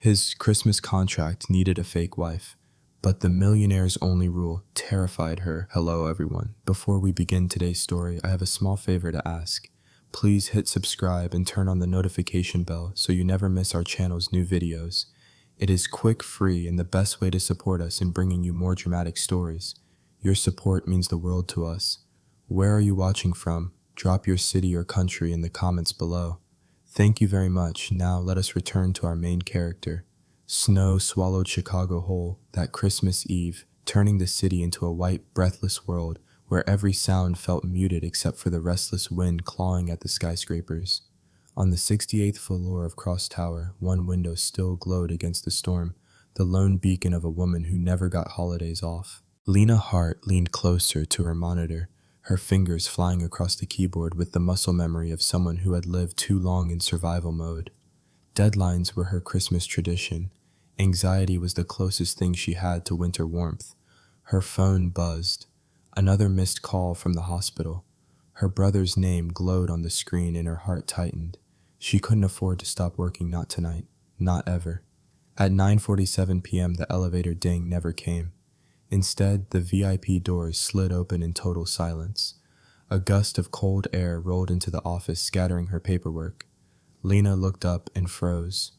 His Christmas contract needed a fake wife, but the millionaire's only rule terrified her. Hello, everyone. Before we begin today's story, I have a small favor to ask. Please hit subscribe and turn on the notification bell so you never miss our channel's new videos. It is quick, free, and the best way to support us in bringing you more dramatic stories. Your support means the world to us. Where are you watching from? Drop your city or country in the comments below. Thank you very much. Now let us return to our main character. Snow swallowed Chicago whole that Christmas Eve, turning the city into a white, breathless world where every sound felt muted except for the restless wind clawing at the skyscrapers. On the 68th floor of Cross Tower, one window still glowed against the storm, the lone beacon of a woman who never got holidays off. Lena Hart leaned closer to her monitor, her fingers flying across the keyboard with the muscle memory of someone who had lived too long in survival mode. Deadlines were her Christmas tradition. Anxiety was the closest thing she had to winter warmth. Her phone buzzed. Another missed call from the hospital. Her brother's name glowed on the screen and her heart tightened. She couldn't afford to stop working, not tonight, not ever. At 9:47 p.m. the elevator ding never came. Instead, the VIP doors slid open in total silence. A gust of cold air rolled into the office, scattering her paperwork. Lena looked up and froze.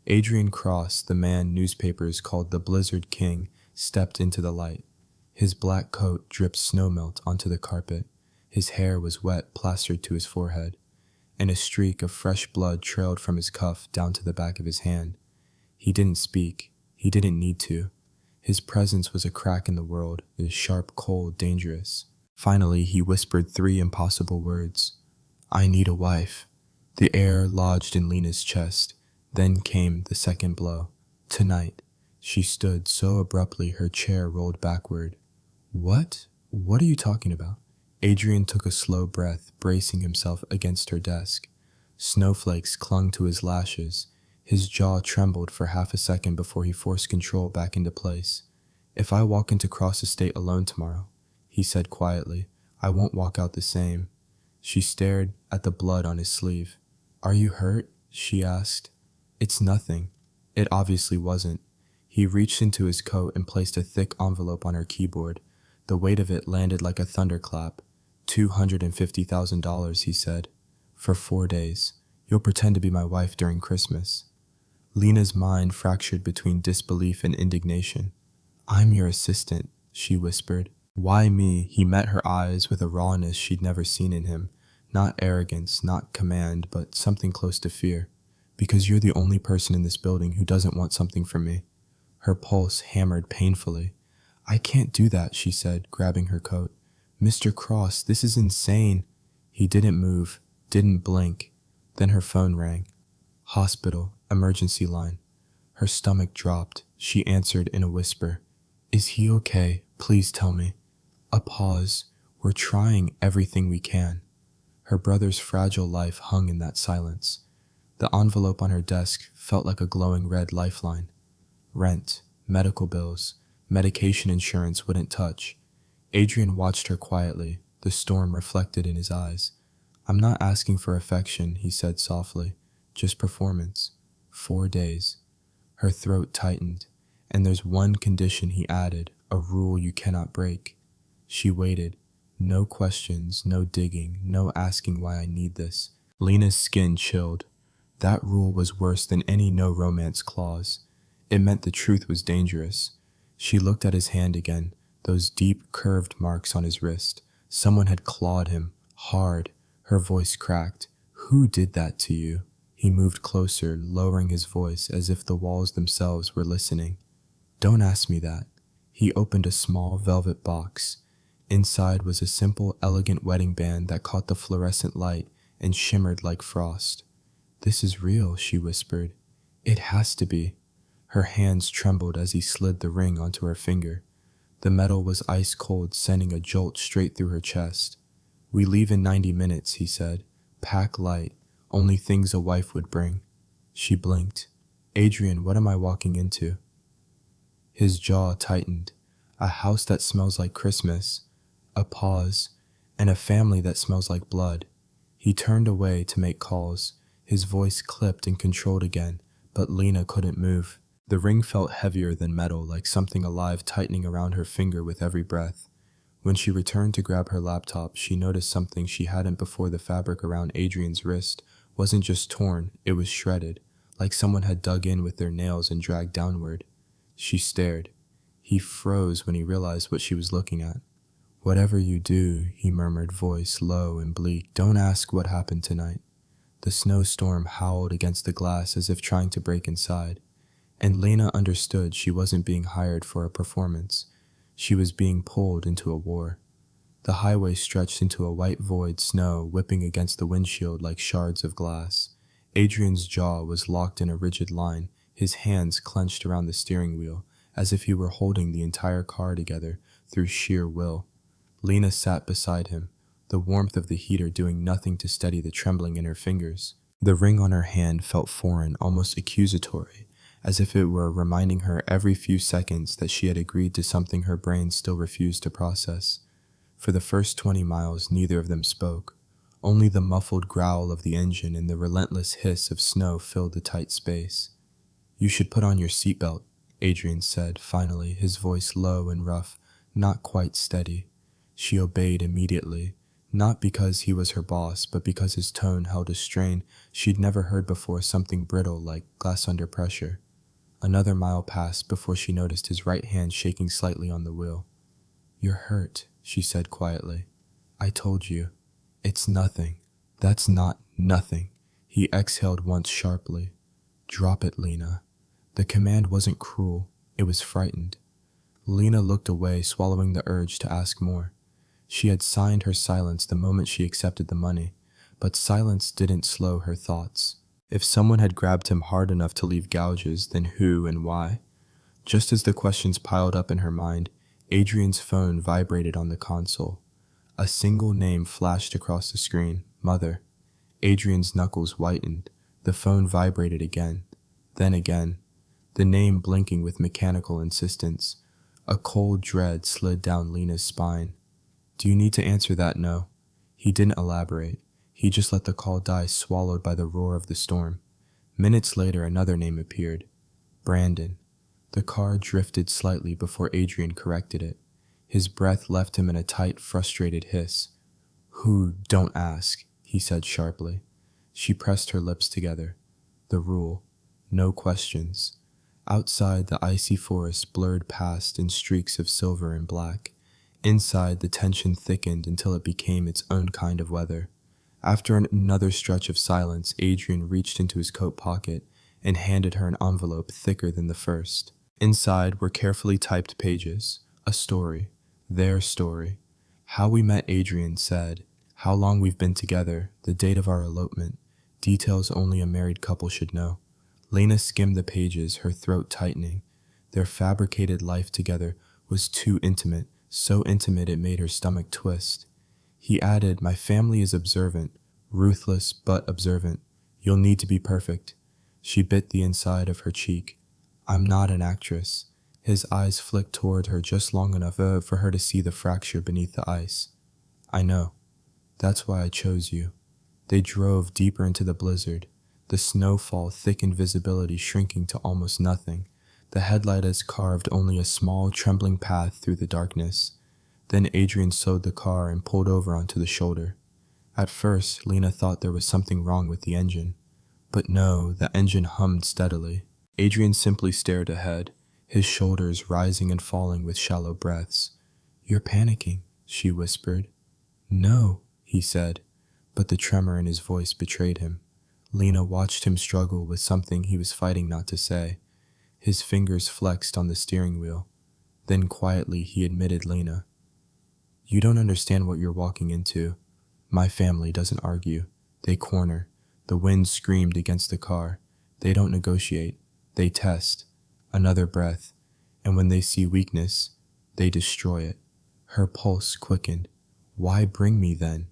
Adrian Cross, the man newspapers called the Blizzard King, stepped into the light. His black coat dripped snowmelt onto the carpet. His hair was wet, plastered to his forehead, and a streak of fresh blood trailed from his cuff down to the back of his hand. He didn't speak. He didn't need to. His presence was a crack in the world, it was sharp, cold, dangerous. Finally, he whispered three impossible words. "I need a wife." The air lodged in Lena's chest. Then came the second blow. "Tonight." She stood so abruptly her chair rolled backward. What? What are you talking about?" Adrian took a slow breath, bracing himself against her desk. Snowflakes clung to his lashes. His jaw trembled for half a second before he forced control back into place. "If I walk into Cross Estate alone tomorrow," he said quietly, "I won't walk out the same." She stared at the blood on his sleeve. "Are you hurt?" she asked. "It's nothing." It obviously wasn't. He reached into his coat and placed a thick envelope on her keyboard. The weight of it landed like a thunderclap. $250,000, he said. "For 4 days. You'll pretend to be my wife during Christmas." Lena's mind fractured between disbelief and indignation. "I'm your assistant," she whispered. "Why me?" He met her eyes with a rawness she'd never seen in him. Not arrogance, not command, but something close to fear. "Because you're the only person in this building who doesn't want something from me." Her pulse hammered painfully. "I can't do that," she said, grabbing her coat. "Mr. Cross, this is insane." He didn't move, didn't blink. Then her phone rang. "Hospital, emergency line." Her stomach dropped. She answered in a whisper. "Is he okay? Please tell me." A pause. "We're trying everything we can." Her brother's fragile life hung in that silence. The envelope on her desk felt like a glowing red lifeline. Rent, medical bills, medication insurance wouldn't touch. Adrian watched her quietly, the storm reflected in his eyes. "I'm not asking for affection," he said softly. "Just performance. 4 days." Her throat tightened. "And there's one condition," he added, "a rule you cannot break." She waited. No questions, no digging, no asking why I need this. Lena's skin chilled. That rule was worse than any no romance clause. It meant the truth was dangerous. She looked at his hand again, those deep, curved marks on his wrist. Someone had clawed him, hard. Her voice cracked. "Who did that to you?" He moved closer, lowering his voice as if the walls themselves were listening. "Don't ask me that." He opened a small velvet box. Inside was a simple, elegant wedding band that caught the fluorescent light and shimmered like frost. "This is real," she whispered. "It has to be." Her hands trembled as he slid the ring onto her finger. The metal was ice cold, sending a jolt straight through her chest. "We leave in 90 minutes, he said. "Pack light, only things a wife would bring." She blinked. "Adrian, what am I walking into?" His jaw tightened. "A house that smells like Christmas." A pause. "And a family that smells like blood." He turned away to make calls. His voice clipped and controlled again, but Lena couldn't move. The ring felt heavier than metal, like something alive tightening around her finger with every breath. When she returned to grab her laptop, she noticed something she hadn't before. The fabric around Adrian's wrist wasn't just torn, it was shredded, like someone had dug in with their nails and dragged downward. She stared. He froze when he realized what she was looking at. "Whatever you do," he murmured, voice low and bleak, "don't ask what happened tonight." The snowstorm howled against the glass as if trying to break inside, and Lena understood she wasn't being hired for a performance. She was being pulled into a war. The highway stretched into a white void, snow whipping against the windshield like shards of glass. Adrian's jaw was locked in a rigid line, his hands clenched around the steering wheel, as if he were holding the entire car together through sheer will. Lena sat beside him, the warmth of the heater doing nothing to steady the trembling in her fingers. The ring on her hand felt foreign, almost accusatory, as if it were reminding her every few seconds that she had agreed to something her brain still refused to process. For the first 20 miles, neither of them spoke. Only the muffled growl of the engine and the relentless hiss of snow filled the tight space. "You should put on your seatbelt," Adrian said, finally, his voice low and rough, not quite steady. She obeyed immediately, not because he was her boss, but because his tone held a strain she'd never heard before, something brittle like glass under pressure. Another mile passed before she noticed his right hand shaking slightly on the wheel. "You're hurt," she said quietly. "I told you." "It's nothing." "That's not nothing." He exhaled once sharply. "Drop it, Lena." The command wasn't cruel, it was frightened. Lena looked away, swallowing the urge to ask more. She had signed her silence the moment she accepted the money, but silence didn't slow her thoughts. If someone had grabbed him hard enough to leave gouges, then who and why? Just as the questions piled up in her mind, Adrian's phone vibrated on the console. A single name flashed across the screen, Mother. Adrian's knuckles whitened. The phone vibrated again, then again, the name blinking with mechanical insistence. A cold dread slid down Lena's spine. "Do you need to answer that?" "No." He didn't elaborate. He just let the call die, swallowed by the roar of the storm. Minutes later, another name appeared. Brandon. The car drifted slightly before Adrian corrected it. His breath left him in a tight, frustrated hiss. "Who? Don't ask," he said sharply. She pressed her lips together. The rule. No questions. Outside, the icy forest blurred past in streaks of silver and black. Inside, the tension thickened until it became its own kind of weather. After another stretch of silence, Adrian reached into his coat pocket and handed her an envelope thicker than the first. Inside were carefully typed pages. A story. Their story. How we met, Adrian said. How long we've been together. The date of our elopement. Details only a married couple should know. Lena skimmed the pages, her throat tightening. Their fabricated life together was too intimate, so intimate it made her stomach twist. He added, "My family is observant, ruthless but observant. You'll need to be perfect." She bit the inside of her cheek. "I'm not an actress." His eyes flicked toward her just long enough for her to see the fracture beneath the ice. "I know. That's why I chose you." They drove deeper into the blizzard. The snowfall thickened visibility, shrinking to almost nothing. The headlights carved only a small, trembling path through the darkness. Then Adrian slowed the car and pulled over onto the shoulder. At first, Lena thought there was something wrong with the engine. But no, the engine hummed steadily. Adrian simply stared ahead, his shoulders rising and falling with shallow breaths. "You're panicking," she whispered. "No," he said, but the tremor in his voice betrayed him. Lena watched him struggle with something he was fighting not to say. His fingers flexed on the steering wheel. Then quietly he admitted Lena. "You don't understand what you're walking into. My family doesn't argue. They corner." The wind screamed against the car. "They don't negotiate. They test." Another breath. "And when they see weakness, they destroy it." Her pulse quickened. "Why bring me then?"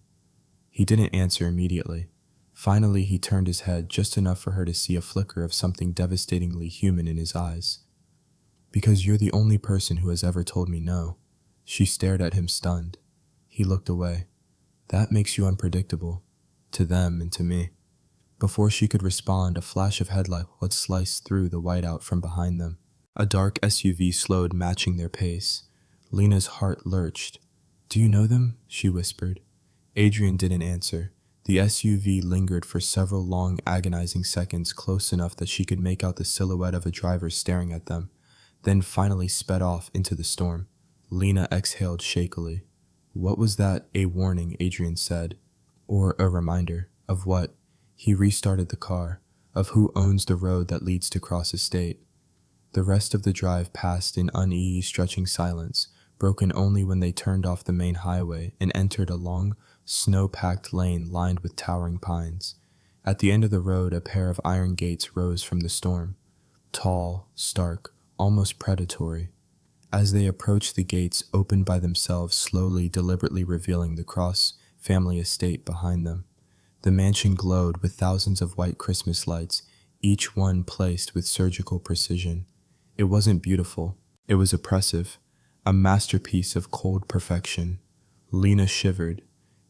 He didn't answer immediately. Finally, he turned his head just enough for her to see a flicker of something devastatingly human in his eyes. "Because you're the only person who has ever told me no." She stared at him, stunned. He looked away. "That makes you unpredictable. To them and to me." Before she could respond, a flash of headlight had sliced through the whiteout from behind them. A dark SUV slowed, matching their pace. Lena's heart lurched. "Do you know them?" she whispered. Adrian didn't answer. The SUV lingered for several long, agonizing seconds, close enough that she could make out the silhouette of a driver staring at them, then finally sped off into the storm. Lena exhaled shakily. "What was that? A warning," Adrian said. "Or a reminder. Of what?" He restarted the car. "Of who owns the road that leads to Cross Estate." The rest of the drive passed in uneasy, stretching silence, broken only when they turned off the main highway and entered a long, snow-packed lane lined with towering pines. At the end of the road, a pair of iron gates rose from the storm. Tall, stark, almost predatory. As they approached, the gates opened by themselves, slowly, deliberately revealing the Cross family estate behind them. The mansion glowed with thousands of white Christmas lights, each one placed with surgical precision. It wasn't beautiful. It was oppressive. A masterpiece of cold perfection. Lena shivered.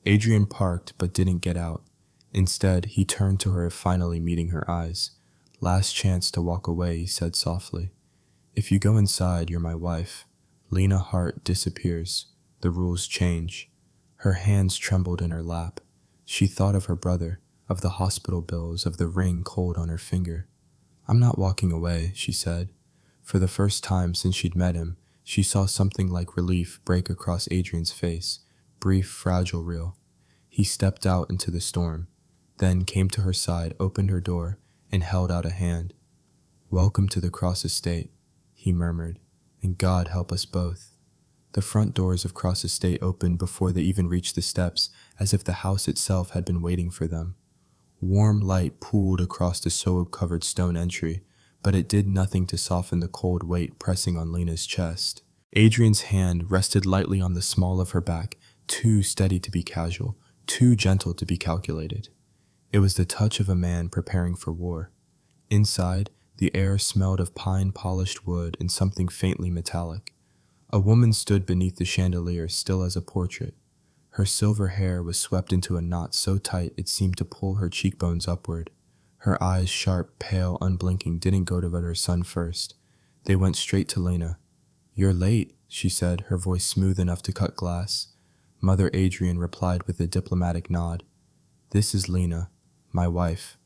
Adrian parked but didn't get out. Instead, he turned to her, finally meeting her eyes. "Last chance to walk away," he said softly. "If you go inside, you're my wife." Lena Hart disappears. The rules change. Her hands trembled in her lap. She thought of her brother, of the hospital bills, of the ring cold on her finger. "I'm not walking away," she said. For the first time since she'd met him, she saw something like relief break across Adrian's face, brief, fragile, real. He stepped out into the storm, then came to her side, opened her door, and held out a hand. "Welcome to the Cross Estate," he murmured, "and God help us both." The front doors of Cross Estate opened before they even reached the steps, as if the house itself had been waiting for them. Warm light pooled across the soap-covered stone entry, but it did nothing to soften the cold weight pressing on Lena's chest. Adrian's hand rested lightly on the small of her back, too steady to be casual, too gentle to be calculated. It was the touch of a man preparing for war. Inside, the air smelled of pine-polished wood and something faintly metallic. A woman stood beneath the chandelier, still as a portrait. Her silver hair was swept into a knot so tight it seemed to pull her cheekbones upward. Her eyes, sharp, pale, unblinking, didn't go to her son first. They went straight to Lena. "You're late," she said, her voice smooth enough to cut glass. Mother Adrian replied with a diplomatic nod. "This is Lena, my wife."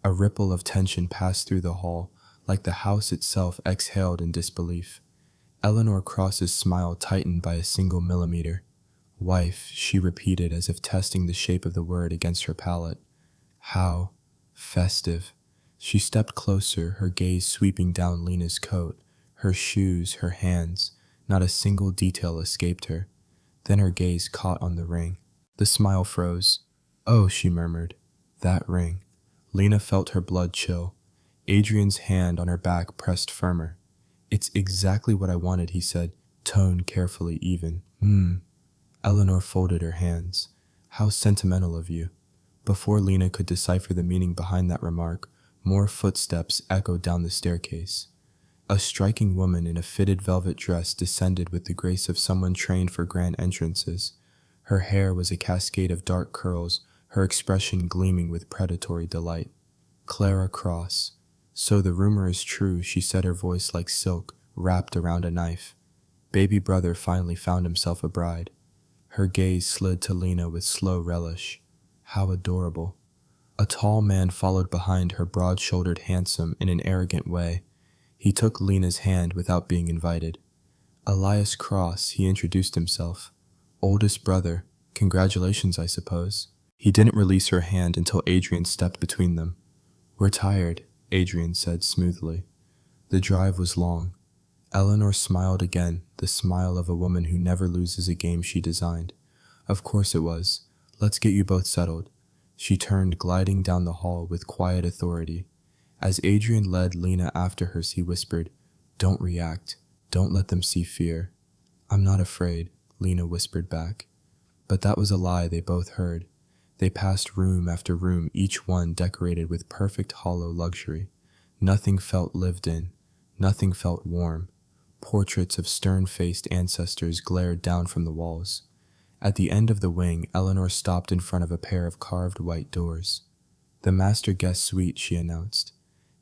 A ripple of tension passed through the hall, like the house itself exhaled in disbelief. Eleanor Cross's smile tightened by a single millimeter. "Wife," she repeated as if testing the shape of the word against her palate. "How festive." She stepped closer, her gaze sweeping down Lena's coat, her shoes, her hands. Not a single detail escaped her. Then her gaze caught on the ring. The smile froze. "Oh," she murmured. "That ring." Lena felt her blood chill. Adrian's hand on her back pressed firmer. "It's exactly what I wanted," he said, tone carefully even. Eleanor folded her hands. "How sentimental of you." Before Lena could decipher the meaning behind that remark, more footsteps echoed down the staircase. A striking woman in a fitted velvet dress descended with the grace of someone trained for grand entrances. Her hair was a cascade of dark curls, her expression gleaming with predatory delight. "Clara Cross. So the rumor is true," she said, her voice like silk, wrapped around a knife. "Baby brother finally found himself a bride." Her gaze slid to Lena with slow relish. How adorable. A tall man followed behind her, broad-shouldered, handsome, in an arrogant way. He took Lena's hand without being invited. "Elias Cross," he introduced himself. "Oldest brother. Congratulations, I suppose." He didn't release her hand until Adrian stepped between them. "We're tired," Adrian said smoothly. The drive was long. Eleanor smiled again, the smile of a woman who never loses a game she designed. "Of course it was. Let's get you both settled." She turned, gliding down the hall with quiet authority. As Adrian led Lena after her, he whispered, "Don't react. Don't let them see fear." "I'm not afraid," Lena whispered back. But that was a lie they both heard. They passed room after room, each one decorated with perfect hollow luxury. Nothing felt lived in. Nothing felt warm. Portraits of stern-faced ancestors glared down from the walls. At the end of the wing, Eleanor stopped in front of a pair of carved white doors. "The master guest suite," she announced.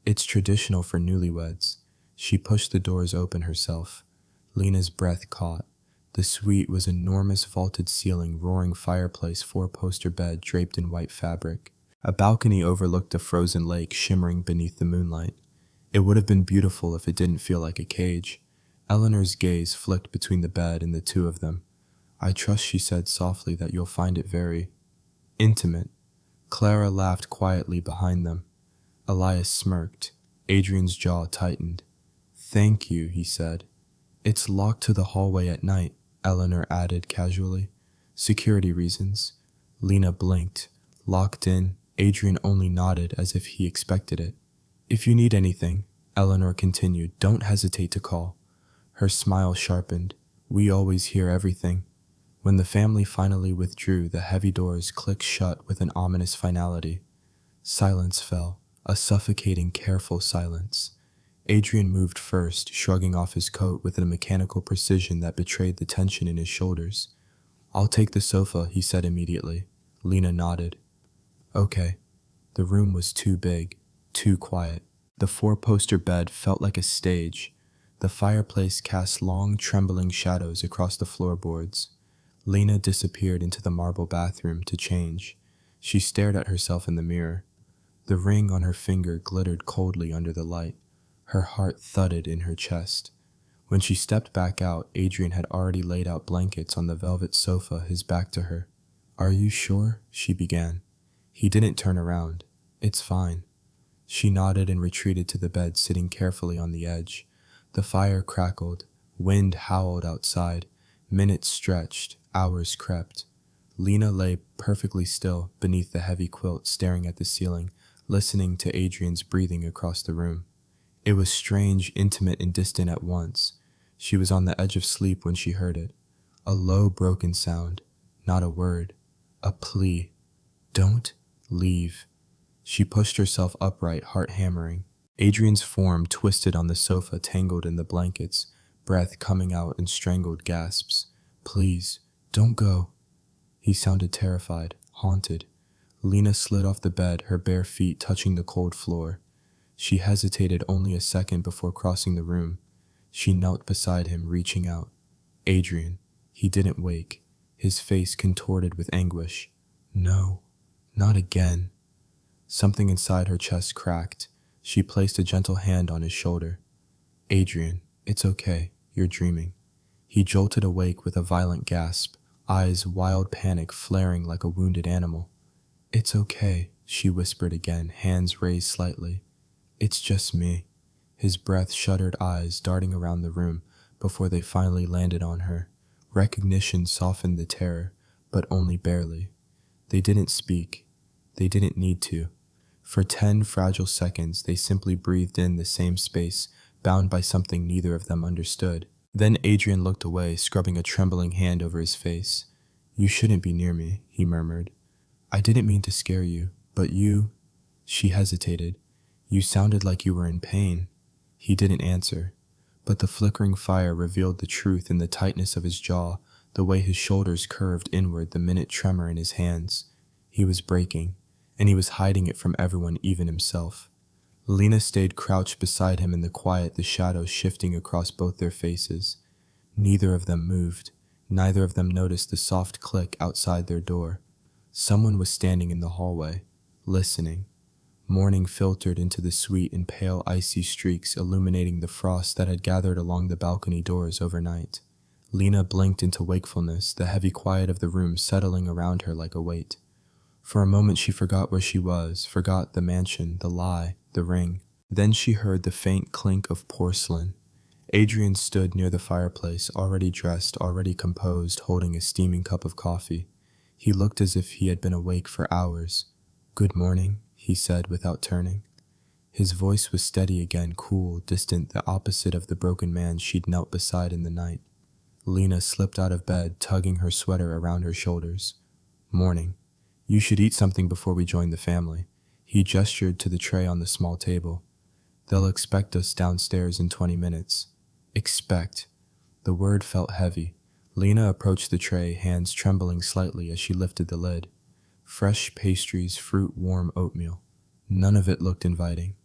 "It's traditional for newlyweds." She pushed the doors open herself. Lena's breath caught. The suite was enormous, vaulted ceiling, roaring fireplace, four-poster bed draped in white fabric. A balcony overlooked a frozen lake shimmering beneath the moonlight. It would have been beautiful if it didn't feel like a cage. Eleanor's gaze flicked between the bed and the two of them. "I trust," she said softly, "that you'll find it very intimate." Clara laughed quietly behind them. Elias smirked. Adrian's jaw tightened. "Thank you," he said. "It's locked to the hallway at night," Eleanor added casually. "Security reasons." Lena blinked. Locked in, Adrian only nodded as if he expected it. "If you need anything," Eleanor continued, "don't hesitate to call." Her smile sharpened. "We always hear everything." When the family finally withdrew, the heavy doors clicked shut with an ominous finality. Silence fell, a suffocating, careful silence. Adrian moved first, shrugging off his coat with a mechanical precision that betrayed the tension in his shoulders. "I'll take the sofa," he said immediately. Lena nodded. "Okay." The room was too big, too quiet. The four-poster bed felt like a stage. The fireplace cast long, trembling shadows across the floorboards. Lena disappeared into the marble bathroom to change. She stared at herself in the mirror. The ring on her finger glittered coldly under the light. Her heart thudded in her chest. When she stepped back out, Adrian had already laid out blankets on the velvet sofa, his back to her. "Are you sure?" she began. He didn't turn around. "It's fine." She nodded and retreated to the bed, sitting carefully on the edge. The fire crackled. Wind howled outside. Minutes stretched. Hours crept. Lena lay perfectly still beneath the heavy quilt, staring at the ceiling, listening to Adrian's breathing across the room. It was strange, intimate, and distant at once. She was on the edge of sleep when she heard it. A low, broken sound. Not a word. A plea. "Don't leave." She pushed herself upright, heart hammering. Adrian's form twisted on the sofa, tangled in the blankets, breath coming out in strangled gasps. "Please, don't go." He sounded terrified, haunted. Lena slid off the bed, her bare feet touching the cold floor. She hesitated only a second before crossing the room. She knelt beside him, reaching out. Adrian. He didn't wake, his face contorted with anguish. "No, not again." Something inside her chest cracked. She placed a gentle hand on his shoulder. "Adrian, it's okay, you're dreaming." He jolted awake with a violent gasp, eyes wild panic flaring like a wounded animal. "It's okay," she whispered again, hands raised slightly. "It's just me." His breath shuddered eyes darting around the room before they finally landed on her. Recognition softened the terror, but only barely. They didn't speak. They didn't need to. For 10 fragile seconds, they simply breathed in the same space, bound by something neither of them understood. Then Adrian looked away, scrubbing a trembling hand over his face. "You shouldn't be near me," he murmured. "I didn't mean to scare you, but you—" She hesitated. "You sounded like you were in pain." He didn't answer, but the flickering fire revealed the truth in the tightness of his jaw, the way his shoulders curved inward, the minute tremor in his hands. He was breaking, and he was hiding it from everyone, even himself. Lena stayed crouched beside him in the quiet, the shadows shifting across both their faces. Neither of them moved. Neither of them noticed the soft click outside their door. Someone was standing in the hallway, listening. Morning filtered into the suite in pale, icy streaks, illuminating the frost that had gathered along the balcony doors overnight. Lena blinked into wakefulness, the heavy quiet of the room settling around her like a weight. For a moment she forgot where she was, forgot the mansion, the lie, the ring. Then she heard the faint clink of porcelain. Adrian stood near the fireplace, already dressed, already composed, holding a steaming cup of coffee. He looked as if he had been awake for hours. "Good morning," he said without turning. His voice was steady again, cool, distant, the opposite of the broken man she'd knelt beside in the night. Lena slipped out of bed, tugging her sweater around her shoulders. "Morning. You should eat something before we join the family." He gestured to the tray on the small table. "They'll expect us downstairs in 20 minutes. Expect. The word felt heavy. Lena approached the tray, hands trembling slightly as she lifted the lid. Fresh pastries, fruit, warm oatmeal. None of it looked inviting.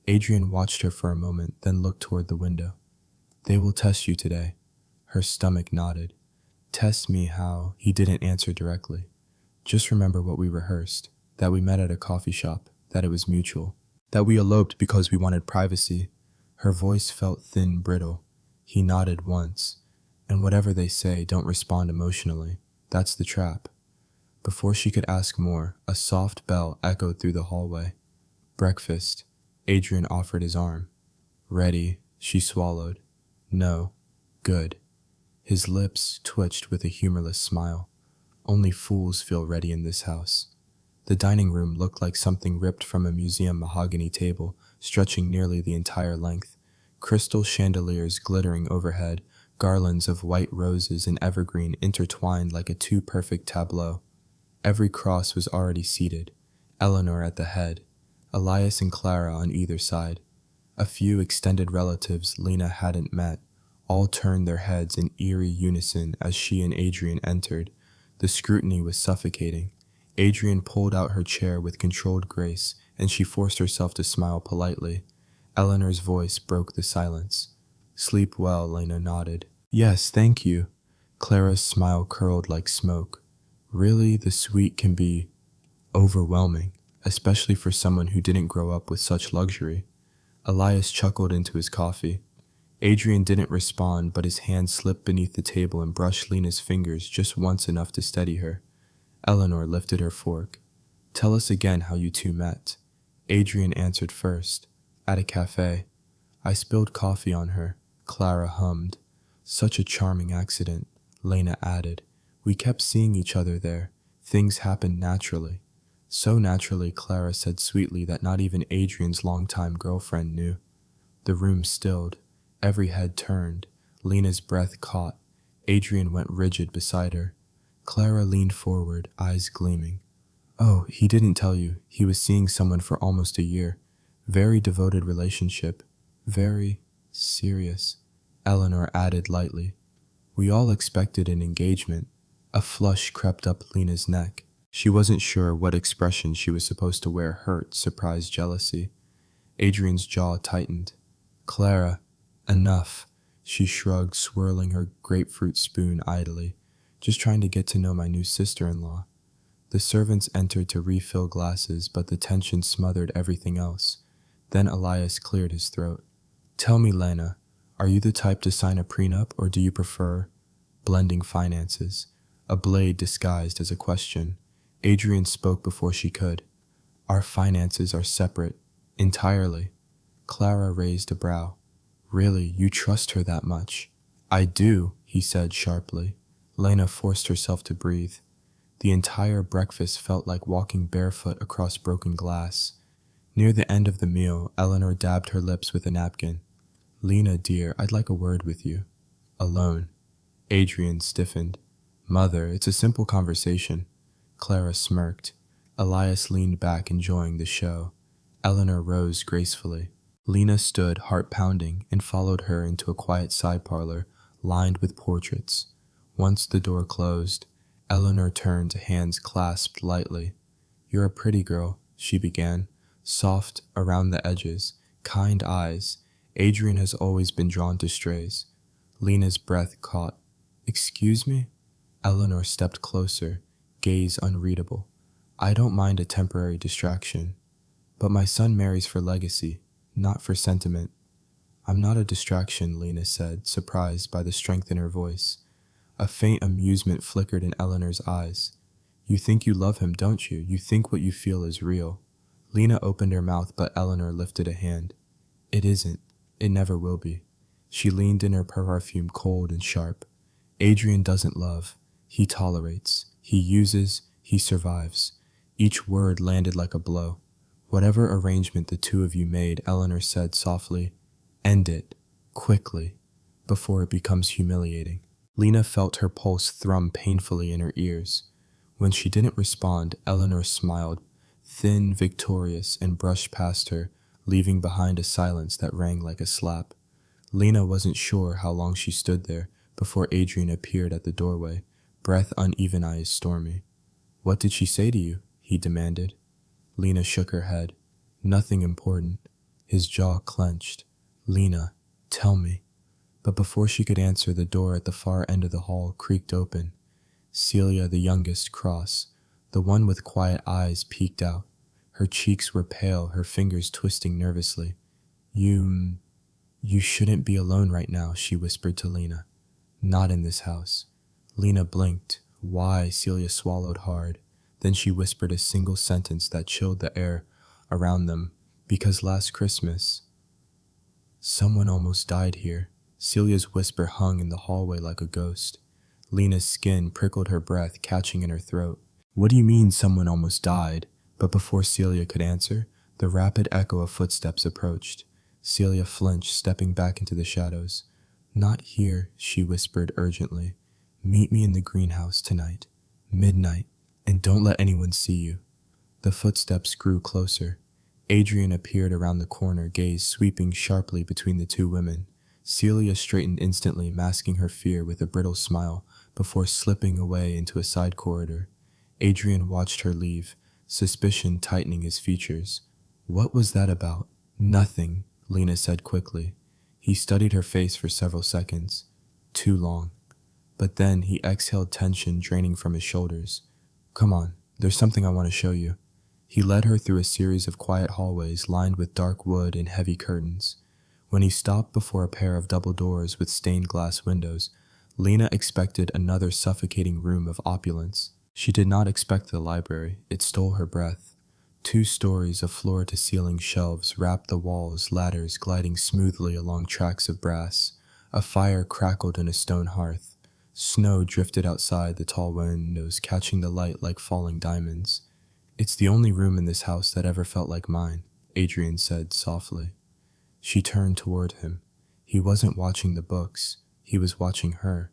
Adrian watched her for a moment, then looked toward the window. They will test you today. Her stomach nodded. Test me how? He didn't answer directly. Just remember what we rehearsed, that we met at a coffee shop, that it was mutual, that we eloped because we wanted privacy. Her voice felt thin, brittle. He nodded once. And whatever they say, don't respond emotionally. That's the trap. Before she could ask more, a soft bell echoed through the hallway. Breakfast. Adrian offered his arm. Ready, she swallowed. No. Good. His lips twitched with a humorless smile. Only fools feel ready in this house. The dining room looked like something ripped from a museum mahogany table, stretching nearly the entire length. Crystal chandeliers glittering overhead, garlands of white roses and evergreen intertwined like a too-perfect tableau. Every cross was already seated, Eleanor at the head, Elias and Clara on either side. A few extended relatives Lena hadn't met, all turned their heads in eerie unison as she and Adrian entered. The scrutiny was suffocating. Adrian pulled out her chair with controlled grace, and she forced herself to smile politely. Eleanor's voice broke the silence. Sleep well, Lena nodded. Yes, thank you. Clara's smile curled like smoke. Really, the sweet can be overwhelming, especially for someone who didn't grow up with such luxury. Elias chuckled into his coffee. Adrian didn't respond, but his hand slipped beneath the table and brushed Lena's fingers just once enough to steady her. Eleanor lifted her fork. Tell us again how you two met. Adrian answered first. At a cafe. I spilled coffee on her. Clara hummed. Such a charming accident, Lena added. We kept seeing each other there. Things happened naturally. So naturally, Clara said sweetly, that not even Adrian's longtime girlfriend knew. The room stilled. Every head turned. Lena's breath caught. Adrian went rigid beside her. Clara leaned forward, eyes gleaming. Oh, he didn't tell you. He was seeing someone for almost a year. Very devoted relationship. Very serious. Eleanor added lightly. We all expected an engagement. A flush crept up Lena's neck. She wasn't sure what expression she was supposed to wear: hurt, surprise, jealousy. Adrian's jaw tightened. Clara, enough. She shrugged, swirling her grapefruit spoon idly. Just trying to get to know my new sister-in-law. The servants entered to refill glasses, but the tension smothered everything else. Then Elias cleared his throat. Tell me, Lena, are you the type to sign a prenup, or do you prefer blending finances? A blade disguised as a question. Adrian spoke before she could. Our finances are separate. Entirely. Clara raised a brow. Really, you trust her that much? I do, he said sharply. Lena forced herself to breathe. The entire breakfast felt like walking barefoot across broken glass. Near the end of the meal, Eleanor dabbed her lips with a napkin. Lena, dear, I'd like a word with you. Alone. Adrian stiffened. Mother, it's a simple conversation. Clara smirked. Elias leaned back, enjoying the show. Eleanor rose gracefully. Lena stood, heart pounding, and followed her into a quiet side parlor lined with portraits. Once the door closed, Eleanor turned, hands clasped lightly. You're a pretty girl, she began. Soft around the edges, kind eyes. Adrian has always been drawn to strays. Lena's breath caught. Excuse me? Eleanor stepped closer, gaze unreadable. I don't mind a temporary distraction, but my son marries for legacy, not for sentiment. I'm not a distraction, Lena said, surprised by the strength in her voice. A faint amusement flickered in Eleanor's eyes. You think you love him, don't you? You think what you feel is real. Lena opened her mouth, but Eleanor lifted a hand. It isn't. It never will be. She leaned in her perfume cold and sharp. Adrian doesn't love. He tolerates. He uses. He survives. Each word landed like a blow. Whatever arrangement the two of you made, Eleanor said softly, end it, quickly, before it becomes humiliating. Lena felt her pulse thrum painfully in her ears. When she didn't respond, Eleanor smiled, thin, victorious, and brushed past her, leaving behind a silence that rang like a slap. Lena wasn't sure how long she stood there before Adrian appeared at the doorway, breath uneven, eyes stormy. What did she say to you? He demanded. Lena shook her head. Nothing important. His jaw clenched. Lena, tell me. But before she could answer, the door at the far end of the hall creaked open. Celia, the youngest, Cross, the one with quiet eyes, peeked out. Her cheeks were pale, her fingers twisting nervously. You shouldn't be alone right now, she whispered to Lena. Not in this house. Lena blinked. Why? Celia swallowed hard. Then she whispered a single sentence that chilled the air around them. Because last Christmas, someone almost died here. Celia's whisper hung in the hallway like a ghost. Lena's skin prickled her breath, catching in her throat. What do you mean someone almost died? But before Celia could answer, the rapid echo of footsteps approached. Celia flinched, stepping back into the shadows. Not here, she whispered urgently. Meet me in the greenhouse tonight. Midnight. And don't let anyone see you. The footsteps grew closer. Adrian appeared around the corner, gaze sweeping sharply between the two women. Celia straightened instantly, masking her fear with a brittle smile, before slipping away into a side corridor. Adrian watched her leave, suspicion tightening his features. What was that about? Nothing, Lena said quickly. He studied her face for several seconds. Too long. But then he exhaled, tension draining from his shoulders. Come on, there's something I want to show you. He led her through a series of quiet hallways lined with dark wood and heavy curtains. When he stopped before a pair of double doors with stained glass windows, Lena expected another suffocating room of opulence. She did not expect the library. It stole her breath. 2 stories of floor-to-ceiling shelves wrapped the walls, ladders gliding smoothly along tracks of brass. A fire crackled in a stone hearth. Snow drifted outside the tall windows, catching the light like falling diamonds. It's the only room in this house that ever felt like mine, Adrian said softly. She turned toward him. He wasn't watching the books. He was watching her.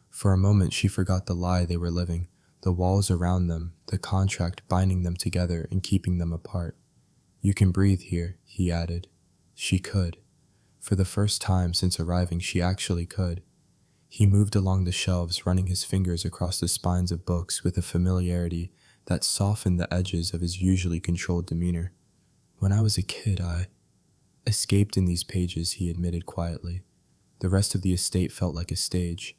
For a moment she forgot the lie they were living, the walls around them, the contract binding them together and keeping them apart. You can breathe here, he added. She could. For the first time since arriving, she actually could. He moved along the shelves, running his fingers across the spines of books with a familiarity that softened the edges of his usually controlled demeanor. When I was a kid, I escaped in these pages, he admitted quietly. The rest of the estate felt like a stage,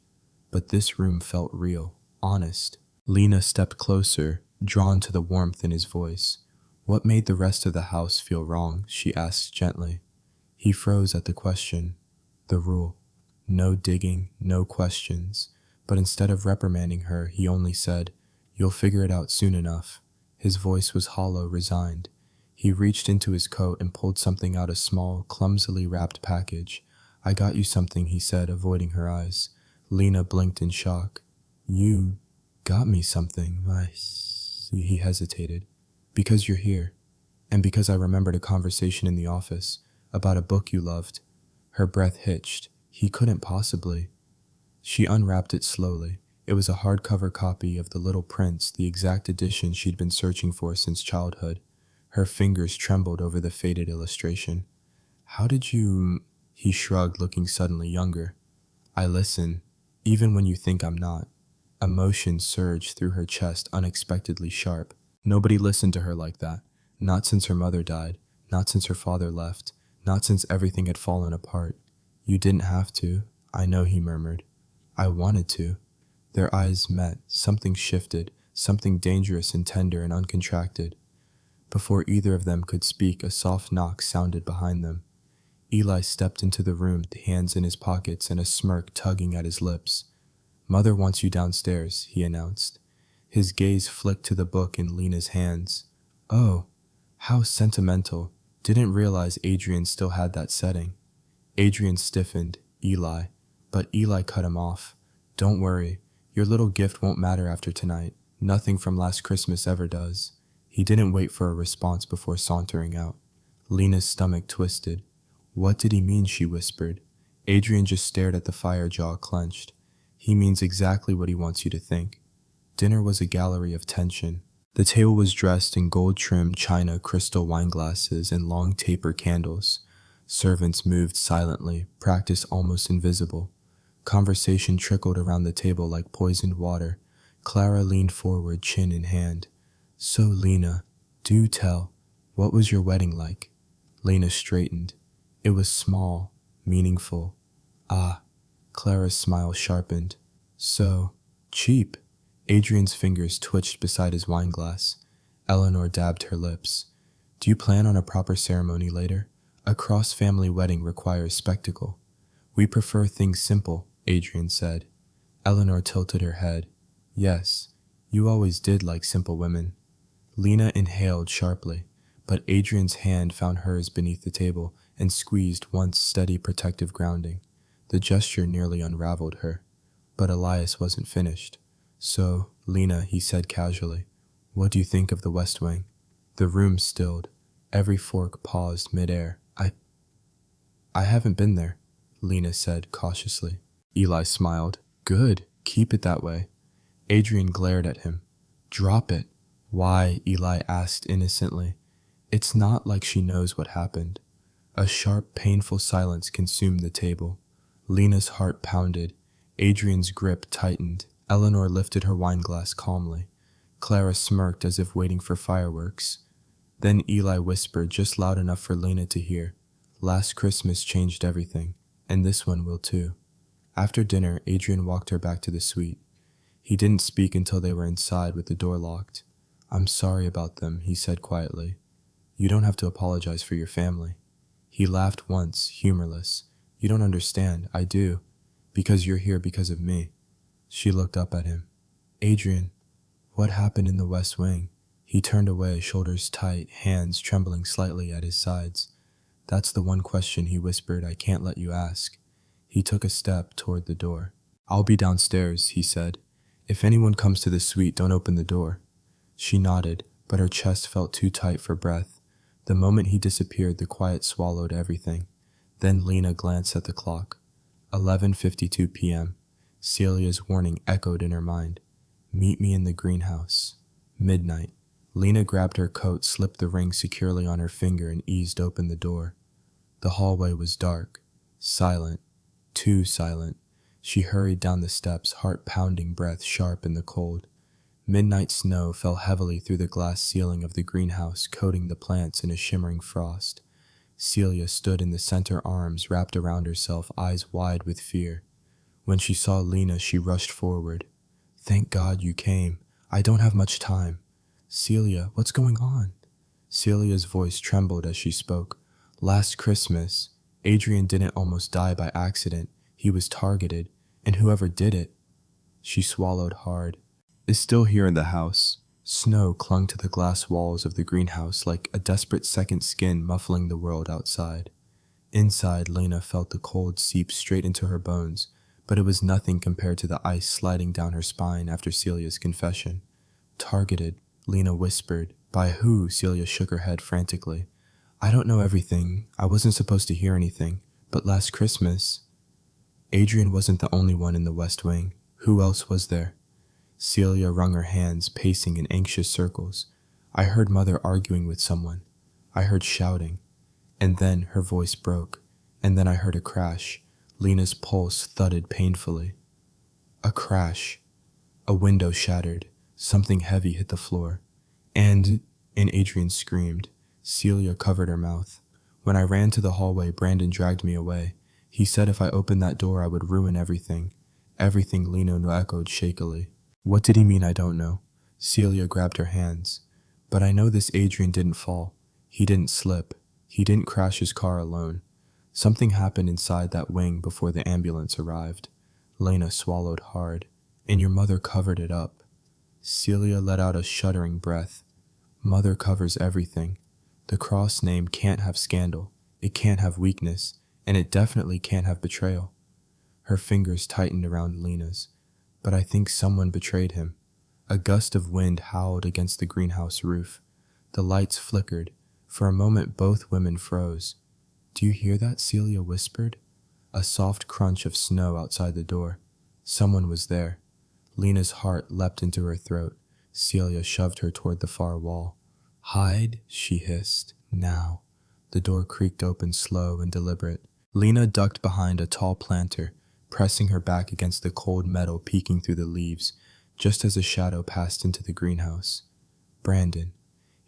but this room felt real, honest. Lena stepped closer, drawn to the warmth in his voice. What made the rest of the house feel wrong? She asked gently. He froze at the question. The rule. No digging, no questions. But instead of reprimanding her, he only said, You'll figure it out soon enough. His voice was hollow, resigned. He reached into his coat and pulled something out, a small, clumsily wrapped package. I got you something, he said, avoiding her eyes. Lena blinked in shock. You got me something? He hesitated. Because you're here. And because I remembered a conversation in the office about a book you loved. Her breath hitched. He couldn't possibly. She unwrapped it slowly. It was a hardcover copy of The Little Prince, the exact edition she'd been searching for since childhood. Her fingers trembled over the faded illustration. How did you... He shrugged, looking suddenly younger. I listen, even when you think I'm not. Emotion surged through her chest, unexpectedly sharp. Nobody listened to her like that. Not since her mother died. Not since her father left. Not since everything had fallen apart. You didn't have to. I know, he murmured. I wanted to. Their eyes met. Something shifted. Something dangerous and tender and uncontracted. Before either of them could speak, a soft knock sounded behind them. Eli stepped into the room, hands in his pockets and a smirk tugging at his lips. Mother wants you downstairs, he announced. His gaze flicked to the book in Lena's hands. Oh, how sentimental. Didn't realize Adrian still had that setting. Adrian stiffened. Eli. But Eli cut him off. Don't worry. Your little gift won't matter after tonight. Nothing from last Christmas ever does. He didn't wait for a response before sauntering out. Lena's stomach twisted. What did he mean? She whispered. Adrian just stared at the fire, jaw clenched. He means exactly what he wants you to think. Dinner was a gallery of tension. The table was dressed in gold-trimmed china, crystal wine glasses, and long taper candles. Servants moved silently, practice almost invisible. Conversation trickled around the table like poisoned water. Clara leaned forward, chin in hand. So, Lena, do tell. What was your wedding like? Lena straightened. It was small, meaningful. Ah, Clara's smile sharpened. So, cheap. Adrian's fingers twitched beside his wineglass. Eleanor dabbed her lips. Do you plan on a proper ceremony later? A cross-family wedding requires spectacle. We prefer things simple, Adrian said. Eleanor tilted her head. Yes, you always did like simple women. Lena inhaled sharply, but Adrian's hand found hers beneath the table and squeezed once steady protective grounding. The gesture nearly unraveled her. But Elias wasn't finished. So, Lena, he said casually, what do you think of the West Wing? The room stilled. Every fork paused midair. I haven't been there, Lena said cautiously. Eli smiled. Good, keep it that way. Adrian glared at him. Drop it. Why? Eli asked innocently. It's not like she knows what happened. A sharp, painful silence consumed the table. Lena's heart pounded. Adrian's grip tightened. Eleanor lifted her wineglass calmly. Clara smirked as if waiting for fireworks. Then Eli whispered just loud enough for Lena to hear. Last Christmas changed everything, and this one will too. After dinner, Adrian walked her back to the suite. He didn't speak until they were inside with the door locked. I'm sorry about them, he said quietly. You don't have to apologize for your family. He laughed once, humorless. You don't understand, I do. Because you're here because of me. She looked up at him. Adrian, what happened in the West Wing? He turned away, shoulders tight, hands trembling slightly at his sides. That's the one question, he whispered, I can't let you ask. He took a step toward the door. I'll be downstairs, he said. If anyone comes to the suite, don't open the door. She nodded, but her chest felt too tight for breath. The moment he disappeared, the quiet swallowed everything. Then Lena glanced at the clock. 11:52 p.m. Celia's warning echoed in her mind. Meet me in the greenhouse. Midnight. Lena grabbed her coat, slipped the ring securely on her finger, and eased open the door. The hallway was dark, silent, too silent. She hurried down the steps, heart-pounding, breath sharp in the cold. Midnight snow fell heavily through the glass ceiling of the greenhouse, coating the plants in a shimmering frost. Celia stood in the center, arms wrapped around herself, eyes wide with fear. When she saw Lena, she rushed forward. Thank God you came. I don't have much time. Celia, what's going on? Celia's voice trembled as she spoke. Last Christmas, Adrian didn't almost die by accident. He was targeted, and whoever did it, she swallowed hard, is still here in the house. Snow clung to the glass walls of the greenhouse like a desperate second skin muffling the world outside. Inside, Lena felt the cold seep straight into her bones, but it was nothing compared to the ice sliding down her spine after Celia's confession. Targeted, Lena whispered. By who? Celia shook her head frantically. I don't know everything. I wasn't supposed to hear anything. But last Christmas... Adrian wasn't the only one in the West Wing. Who else was there? Celia wrung her hands, pacing in anxious circles. I heard Mother arguing with someone. I heard shouting. And then her voice broke. And then I heard a crash. Lena's pulse thudded painfully. A crash. A window shattered. Something heavy hit the floor. And Adrian screamed. Celia covered her mouth. When I ran to the hallway, Brandon dragged me away. He said if I opened that door, I would ruin everything. Everything, Lena echoed shakily. What did he mean? I don't know. Celia grabbed her hands. But I know this Adrian didn't fall. He didn't slip. He didn't crash his car alone. Something happened inside that wing before the ambulance arrived. Lena swallowed hard. And your mother covered it up. Celia let out a shuddering breath. Mother covers everything. The Cross name can't have scandal. It can't have weakness. And it definitely can't have betrayal. Her fingers tightened around Lena's. But I think someone betrayed him. A gust of wind howled against the greenhouse roof. The lights flickered. For a moment, both women froze. Do you hear that? Celia whispered. A soft crunch of snow outside the door. Someone was there. Lena's heart leapt into her throat. Celia shoved her toward the far wall. Hide, she hissed. Now. The door creaked open, slow and deliberate. Lena ducked behind a tall planter, pressing her back against the cold metal peeking through the leaves, just as a shadow passed into the greenhouse. Brandon.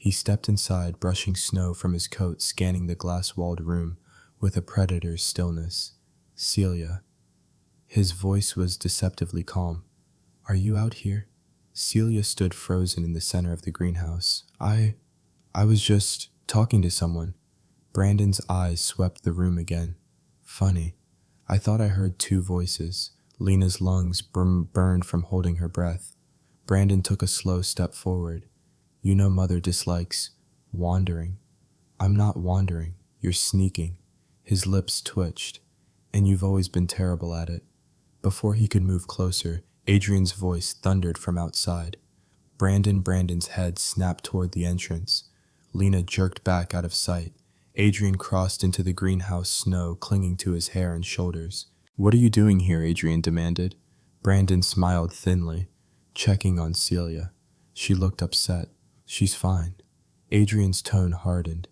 He stepped inside, brushing snow from his coat, scanning the glass-walled room with a predator's stillness. Celia. His voice was deceptively calm. Are you out here? Celia stood frozen in the center of the greenhouse. I was just talking to someone. Brandon's eyes swept the room again. Funny. I thought I heard two voices. Lena's lungs burned from holding her breath. Brandon took a slow step forward. You know Mother dislikes wandering. I'm not wandering. You're sneaking. His lips twitched. And you've always been terrible at it. Before he could move closer, Adrian's voice thundered from outside. Brandon's head snapped toward the entrance. Lena jerked back out of sight. Adrian crossed into the greenhouse snow, clinging to his hair and shoulders. What are you doing here? Adrian demanded. Brandon smiled thinly, checking on Celia. She looked upset. She's fine. Adrian's tone hardened.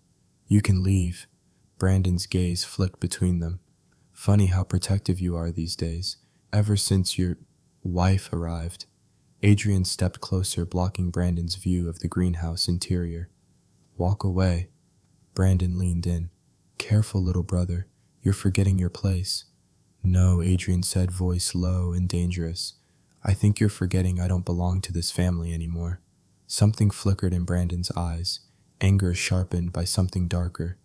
You can leave. Brandon's gaze flicked between them. Funny how protective you are these days, ever since your wife arrived. Adrian stepped closer, blocking Brandon's view of the greenhouse interior. Walk away. Brandon leaned in. Careful, little brother. You're forgetting your place. No, Adrian said, voice low and dangerous. I think you're forgetting I don't belong to this family anymore. Something flickered in Brandon's eyes, anger sharpened by something darker.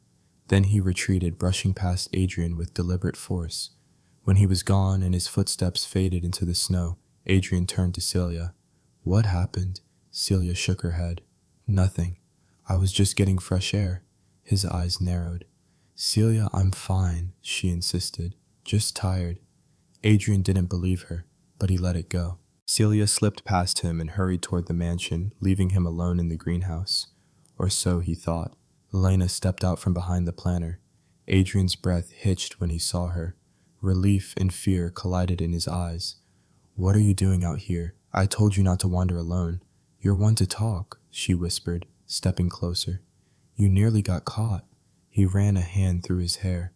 Then he retreated, brushing past Adrian with deliberate force. When he was gone and his footsteps faded into the snow, Adrian turned to Celia. What happened? Celia shook her head. Nothing. I was just getting fresh air. His eyes narrowed. Celia, I'm fine, she insisted. Just tired. Adrian didn't believe her, but he let it go. Celia slipped past him and hurried toward the mansion, leaving him alone in the greenhouse. Or so he thought. Lena stepped out from behind the planter. Adrian's breath hitched when he saw her. Relief and fear collided in his eyes. What are you doing out here? I told you not to wander alone. You're one to talk, she whispered, stepping closer. You nearly got caught. He ran a hand through his hair.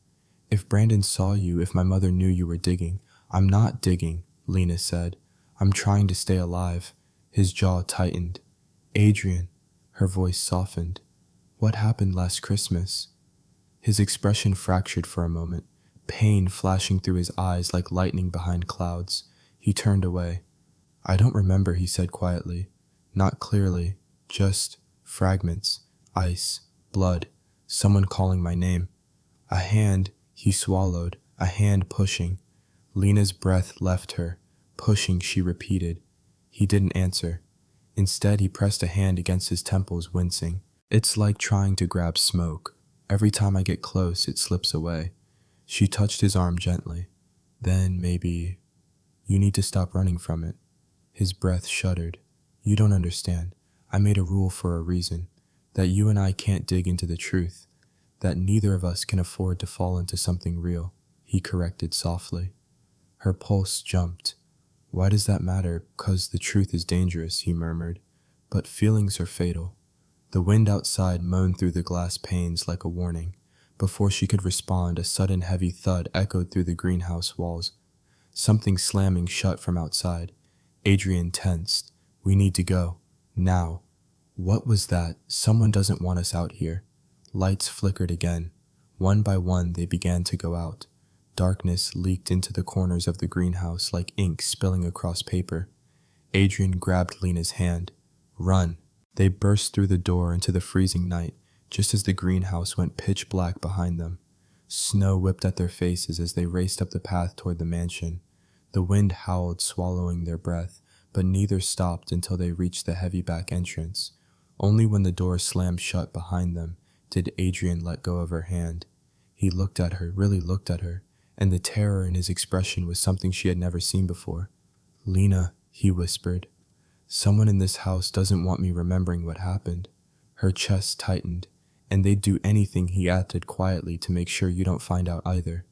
If Brandon saw you, if my mother knew you were digging. I'm not digging, Lena said. I'm trying to stay alive. His jaw tightened. Adrian, her voice softened. What happened last Christmas? His expression fractured for a moment, pain flashing through his eyes like lightning behind clouds. He turned away. I don't remember, he said quietly. Not clearly, just fragments, ice, blood, someone calling my name. A hand, he swallowed, a hand pushing. Lena's breath left her. Pushing, she repeated. He didn't answer. Instead, he pressed a hand against his temples, wincing. It's like trying to grab smoke. Every time I get close, it slips away. She touched his arm gently. Then, maybe, you need to stop running from it. His breath shuddered. You don't understand. I made a rule for a reason. That you and I can't dig into the truth. That neither of us can afford to fall into something real, he corrected softly. Her pulse jumped. Why does that matter? 'Cause the truth is dangerous, he murmured. But feelings are fatal. The wind outside moaned through the glass panes like a warning. Before she could respond, a sudden heavy thud echoed through the greenhouse walls. Something slamming shut from outside. Adrian tensed. We need to go. Now. What was that? Someone doesn't want us out here. Lights flickered again. One by one, they began to go out. Darkness leaked into the corners of the greenhouse like ink spilling across paper. Adrian grabbed Lena's hand. Run. They burst through the door into the freezing night, just as the greenhouse went pitch black behind them. Snow whipped at their faces as they raced up the path toward the mansion. The wind howled, swallowing their breath, but neither stopped until they reached the heavy back entrance. Only when the door slammed shut behind them did Adrian let go of her hand. He looked at her, really looked at her, and the terror in his expression was something she had never seen before. Lena, he whispered. Someone in this house doesn't want me remembering what happened. Her chest tightened, and they'd do anything, he added quietly, to make sure you don't find out either.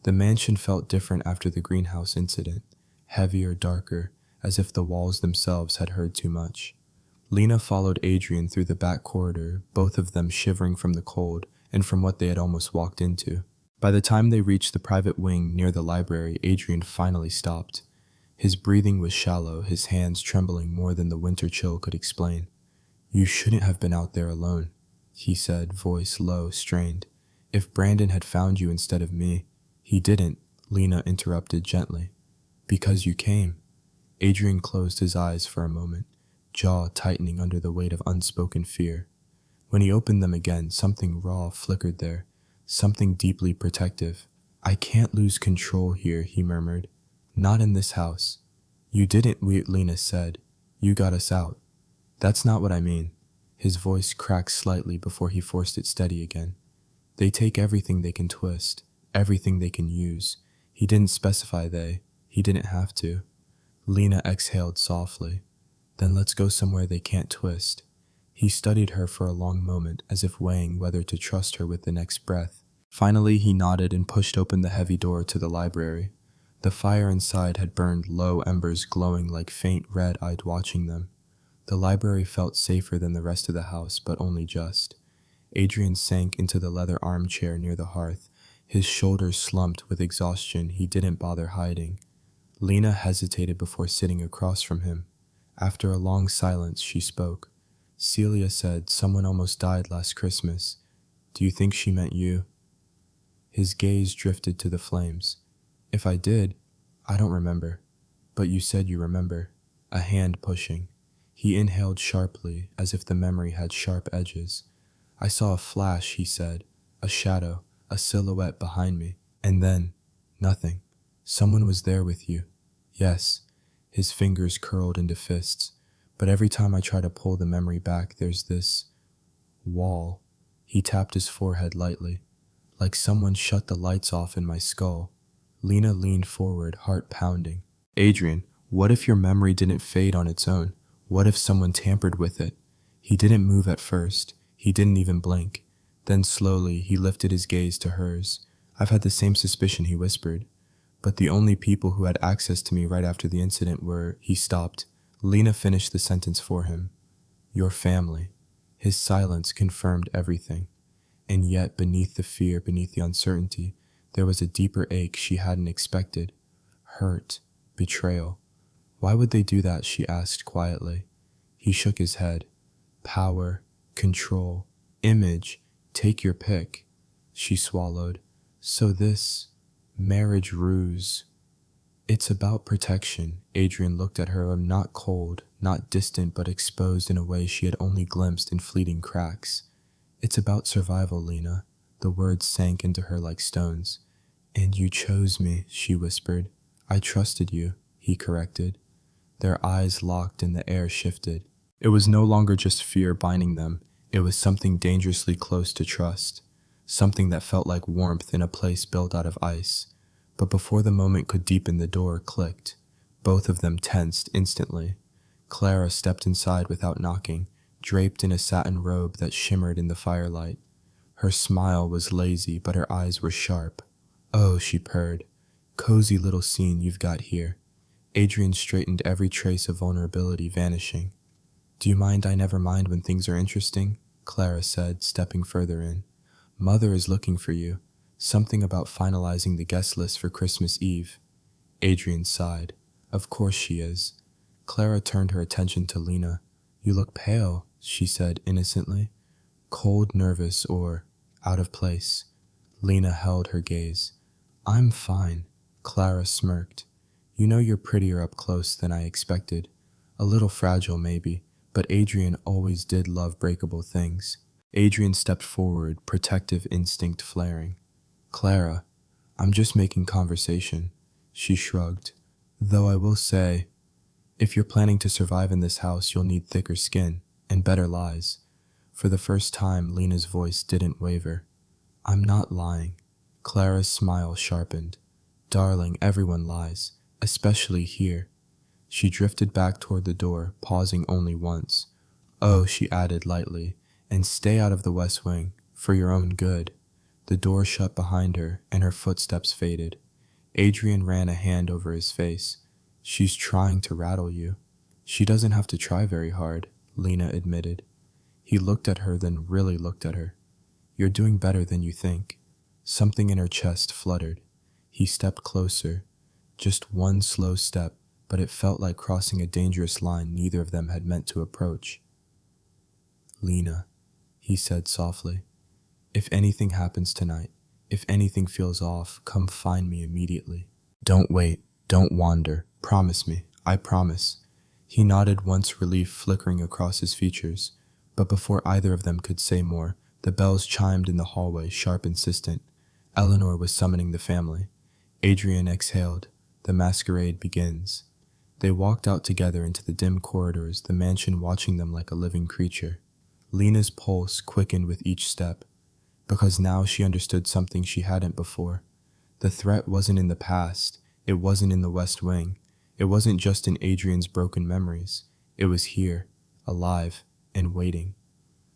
The mansion felt different after the greenhouse incident, heavier, darker, as if the walls themselves had heard too much. Lena followed Adrian through the back corridor, both of them shivering from the cold and from what they had almost walked into. By the time they reached the private wing near the library, Adrian finally stopped. His breathing was shallow, his hands trembling more than the winter chill could explain. You shouldn't have been out there alone, he said, voice low, strained. If Brandon had found you instead of me. He didn't, Lena interrupted gently. Because you came. Adrian closed his eyes for a moment, jaw tightening under the weight of unspoken fear. When he opened them again, something raw flickered there, something deeply protective. I can't lose control here, he murmured. Not in this house. You didn't, Lena said. You got us out. That's not what I mean. His voice cracked slightly before he forced it steady again. They take everything they can twist, everything they can use. He didn't specify he didn't have to. Lena exhaled softly. Then let's go somewhere they can't twist. He studied her for a long moment, as if weighing whether to trust her with the next breath. Finally, he nodded and pushed open the heavy door to the library. The fire inside had burned low embers glowing like faint red-eyed watching them. The library felt safer than the rest of the house, but only just. Adrian sank into the leather armchair near the hearth, his shoulders slumped with exhaustion he didn't bother hiding. Lena hesitated before sitting across from him. After a long silence, she spoke. Celia said someone almost died last Christmas. Do you think she meant you? His gaze drifted to the flames. If I did, I don't remember. But you said you remember. A hand pushing. He inhaled sharply, as if the memory had sharp edges. I saw a flash, he said. A shadow, a silhouette behind me. And then, nothing. Someone was there with you. Yes. His fingers curled into fists. But every time I try to pull the memory back, there's this wall. He tapped his forehead lightly. Like someone shut the lights off in my skull. Lena leaned forward, heart pounding. Adrian, what if your memory didn't fade on its own? What if someone tampered with it? He didn't move at first. He didn't even blink. Then slowly, he lifted his gaze to hers. I've had the same suspicion, he whispered. But the only people who had access to me right after the incident were... He stopped. Lena finished the sentence for him. Your family. His silence confirmed everything. And yet, beneath the fear, beneath the uncertainty, there was a deeper ache she hadn't expected. Hurt. Betrayal. Why would they do that, she asked quietly. He shook his head. Power. Control. Image. Take your pick. She swallowed. So this... marriage ruse. It's about protection. Adrian looked at her, not cold, not distant, but exposed in a way she had only glimpsed in fleeting cracks. It's about survival, Lena. The words sank into her like stones. And you chose me, she whispered. I trusted you, he corrected. Their eyes locked and the air shifted. It was no longer just fear binding them. It was something dangerously close to trust. Something that felt like warmth in a place built out of ice. But before the moment could deepen, the door clicked. Both of them tensed instantly. Clara stepped inside without knocking, draped in a satin robe that shimmered in the firelight. Her smile was lazy, but her eyes were sharp. Oh, she purred. Cozy little scene you've got here. Adrian straightened, every trace of vulnerability vanishing. Do you mind? I never mind when things are interesting, Clara said, stepping further in. Mother is looking for you. Something about finalizing the guest list for Christmas Eve. Adrian sighed. Of course she is. Clara turned her attention to Lena. You look pale, she said innocently. Cold, nervous, or out of place. Lena held her gaze. I'm fine. Clara smirked. You know you're prettier up close than I expected. A little fragile, maybe, but Adrian always did love breakable things. Adrian stepped forward, protective instinct flaring. Clara, I'm just making conversation, she shrugged. Though I will say, if you're planning to survive in this house, you'll need thicker skin and better lies. For the first time, Lena's voice didn't waver. I'm not lying. Clara's smile sharpened. Darling, everyone lies, especially here. She drifted back toward the door, pausing only once. Oh, she added lightly, and stay out of the West Wing, for your own good. The door shut behind her, and her footsteps faded. Adrian ran a hand over his face. She's trying to rattle you. She doesn't have to try very hard, Lena admitted. He looked at her, then really looked at her. You're doing better than you think. Something in her chest fluttered. He stepped closer. Just one slow step, but it felt like crossing a dangerous line neither of them had meant to approach. "Lena," he said softly, "if anything happens tonight, if anything feels off, come find me immediately. Don't wait, don't wander, promise me, I promise." He nodded once, relief flickering across his features, but before either of them could say more, the bells chimed in the hallway, sharp, insistent. Eleanor was summoning the family. Adrian exhaled. The masquerade begins. They walked out together into the dim corridors, the mansion watching them like a living creature. Lena's pulse quickened with each step, because now she understood something she hadn't before. The threat wasn't in the past. It wasn't in the West Wing. It wasn't just in Adrian's broken memories. It was here, alive, and waiting.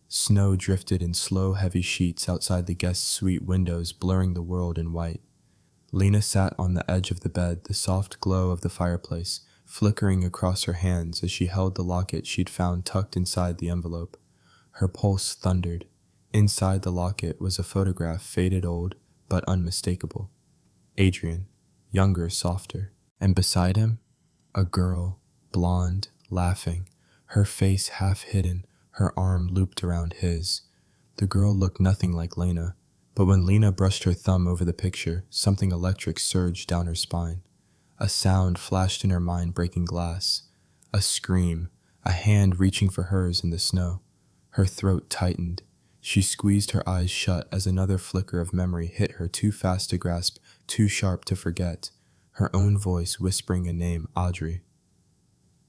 Snow drifted in slow, heavy sheets outside the guest suite windows, blurring the world in white. Lena sat on the edge of the bed, the soft glow of the fireplace flickering across her hands as she held the locket she'd found tucked inside the envelope. Her pulse thundered. Inside the locket was a photograph, faded old, but unmistakable. Adrian, younger, softer. And beside him, a girl, blonde, laughing, her face half hidden, her arm looped around his. The girl looked nothing like Lena, but when Lena brushed her thumb over the picture, something electric surged down her spine. A sound flashed in her mind, breaking glass. A scream, a hand reaching for hers in the snow. Her throat tightened. She squeezed her eyes shut as another flicker of memory hit her, too fast to grasp, too sharp to forget. Her own voice whispering a name, Audrey.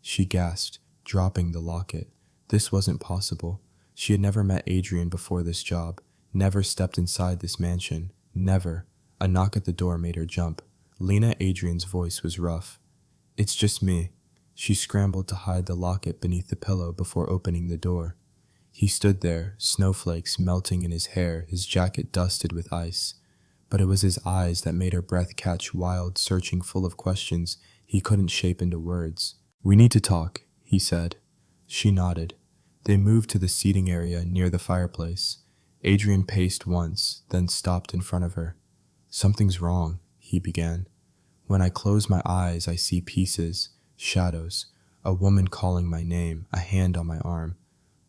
She gasped, dropping the locket. This wasn't possible. She had never met Adrian before this job, never stepped inside this mansion, never. A knock at the door made her jump. Lena Adrian's voice was rough. "It's just me." She scrambled to hide the locket beneath the pillow before opening the door. He stood there, snowflakes melting in his hair, his jacket dusted with ice. But it was his eyes that made her breath catch, wild, searching, full of questions he couldn't shape into words. "We need to talk," he said. She nodded. They moved to the seating area near the fireplace. Adrian paced once, then stopped in front of her. "Something's wrong," he began. "When I close my eyes, I see pieces, shadows, a woman calling my name, a hand on my arm."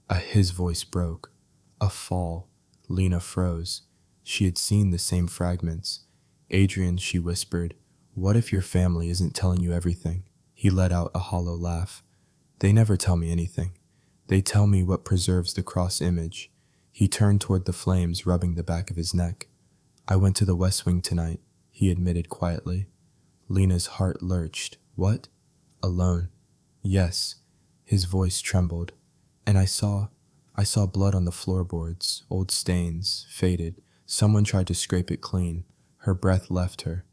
His voice broke. "A fall." Lena froze. She had seen the same fragments. "Adrian," she whispered, "what if your family isn't telling you everything?" He let out a hollow laugh. "They never tell me anything. They tell me what preserves the cross image." He turned toward the flames, rubbing the back of his neck. "I went to the West Wing tonight," he admitted quietly. Lena's heart lurched. "What? Alone?" "Yes." His voice trembled. "And I saw blood on the floorboards, old stains, faded. Someone tried to scrape it clean." Her breath left her.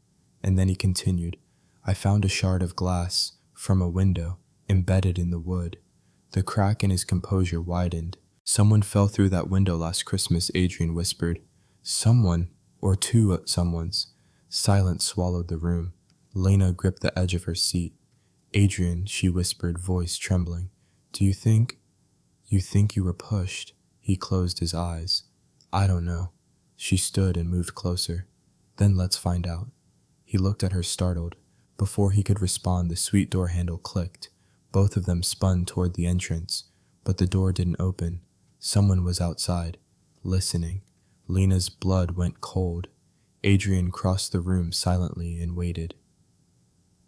And then he continued, "I found a shard of glass, from a window, embedded in the wood." The crack in his composure widened. "Someone fell through that window last Christmas," Adrian whispered. "Someone, or two someones." Silence swallowed the room. Lena gripped the edge of her seat. "Adrian," she whispered, voice trembling, You think you were pushed?" He closed his eyes. "I don't know." She stood and moved closer. "Then let's find out." He looked at her, startled. Before he could respond, the suite door handle clicked. Both of them spun toward the entrance, but the door didn't open. Someone was outside, listening. Lena's blood went cold. Adrian crossed the room silently and waited.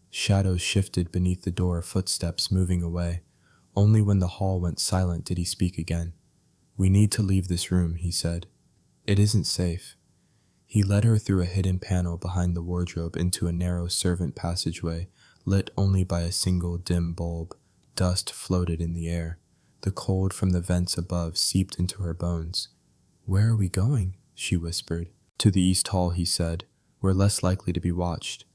Shadows shifted beneath the door, footsteps moving away. Only when the hall went silent did he speak again. "We need to leave this room," he said. "It isn't safe." He led her through a hidden panel behind the wardrobe into a narrow servant passageway, lit only by a single dim bulb. Dust floated in the air. The cold from the vents above seeped into her bones. "Where are we going?" she whispered. "To the East Hall," he said. "We're less likely to be watched."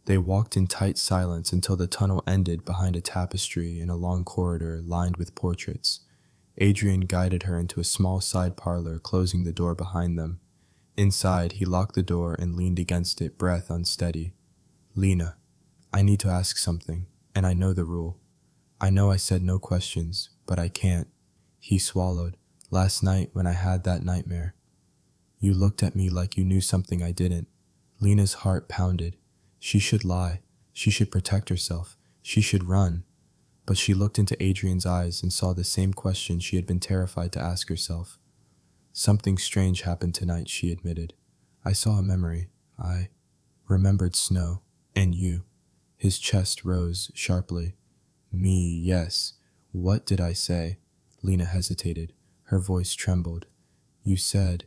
They walked in tight silence until the tunnel ended behind a tapestry in a long corridor lined with portraits. Adrian guided her into a small side parlor, closing the door behind them. Inside, he locked the door and leaned against it, breath unsteady. "Lena, I need to ask something, and I know the rule. I know I said no questions, but I can't." He swallowed. "Last night when I had that nightmare, you looked at me like you knew something I didn't." Lena's heart pounded. She should lie. She should protect herself. She should run. but she looked into Adrian's eyes and saw the same question she had been terrified to ask herself. Something strange happened tonight, she admitted. I saw a memory. I remembered snow and you. His chest rose sharply. Me, yes. What did I say? Lena hesitated. Her voice trembled. You said,